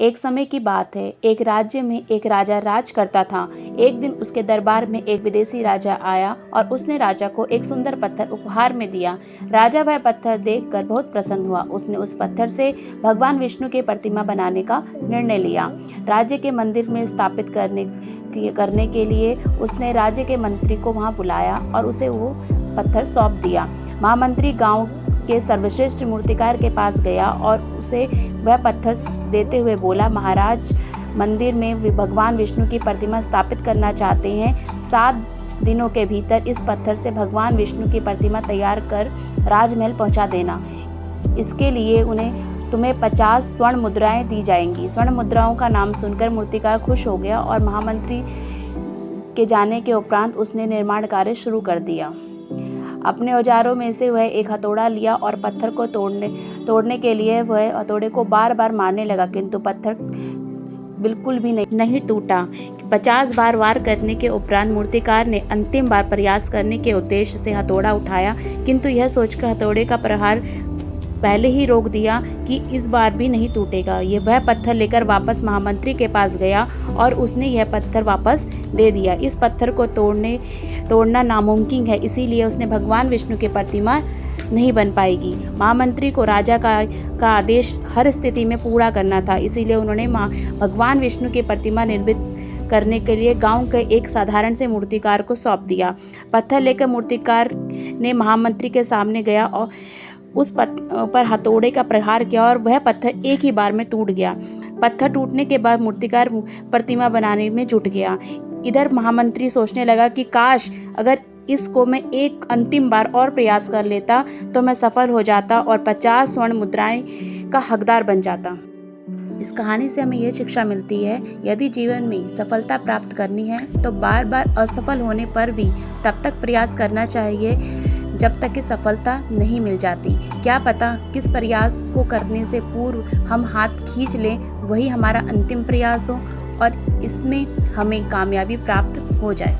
एक समय की बात है, एक राज्य में एक राजा राज करता था। एक दिन उसके दरबार में एक विदेशी राजा आया और उसने राजा को एक सुंदर पत्थर उपहार में दिया। राजा वह पत्थर देखकर बहुत प्रसन्न हुआ। उसने उस पत्थर से भगवान विष्णु की प्रतिमा बनाने का निर्णय लिया। राज्य के मंदिर में स्थापित करने के लिए उसने राज्य के मंत्री को वहां बुलाया और उसे वो पत्थर सौंप दिया। महामंत्री गांव के सर्वश्रेष्ठ मूर्तिकार के पास गया और उसे वह पत्थर देते हुए बोला, महाराज, मंदिर में भगवान विष्णु की प्रतिमा स्थापित करना चाहते हैं। 7 दिनों के भीतर इस पत्थर से भगवान विष्णु की प्रतिमा तैयार कर राजमहल पहुंचा देना। इसके लिए तुम्हें 50 स्वर्ण मुद्राएं दी जाएंगी। स्वर्ण मुद्राओं का नाम सुनकर मूर्तिकार खुश हो गया और महामंत्री के जाने के उपरांत उसने निर्माण कार्य शुरू कर दिया। अपने औजारों में से वह एक हथौड़ा लिया और पत्थर को तोड़ने के लिए वह हथौड़े को बार बार मारने लगा, किंतु पत्थर बिल्कुल भी नहीं टूटा। 50 बार वार करने के उपरांत मूर्तिकार ने अंतिम बार प्रयास करने के उद्देश्य से हथौड़ा उठाया, किंतु यह सोचकर हथौड़े का प्रहार पहले ही रोक दिया कि इस बार भी नहीं टूटेगा। वह पत्थर लेकर वापस महामंत्री के पास गया और उसने यह पत्थर वापस दे दिया। इस पत्थर को तोड़ना नामुमकिन है, इसीलिए उसने भगवान विष्णु की प्रतिमा नहीं बन पाएगी। महामंत्री को राजा का आदेश हर स्थिति में पूरा करना था, इसीलिए उन्होंने भगवान विष्णु की प्रतिमा निर्मित करने के लिए गांव के एक साधारण से मूर्तिकार को सौंप दिया। पत्थर लेकर मूर्तिकार ने महामंत्री के सामने गया और उस पर हथौड़े का प्रहार किया और वह पत्थर एक ही बार में टूट गया। पत्थर टूटने के बाद मूर्तिकार प्रतिमा बनाने में जुट गया। इधर महामंत्री सोचने लगा कि काश अगर इसको मैं एक अंतिम बार और प्रयास कर लेता तो मैं सफल हो जाता और 50 स्वर्ण मुद्राएं का हकदार बन जाता। इस कहानी से हमें यह शिक्षा मिलती है, यदि जीवन में सफलता प्राप्त करनी है तो बार बार असफल होने पर भी तब तक प्रयास करना चाहिए जब तक कि सफलता नहीं मिल जाती। क्या पता किस प्रयास को करने से पूर्व हम हाथ खींच लें, वही हमारा अंतिम प्रयास हो और इसमें हमें कामयाबी प्राप्त हो जाए।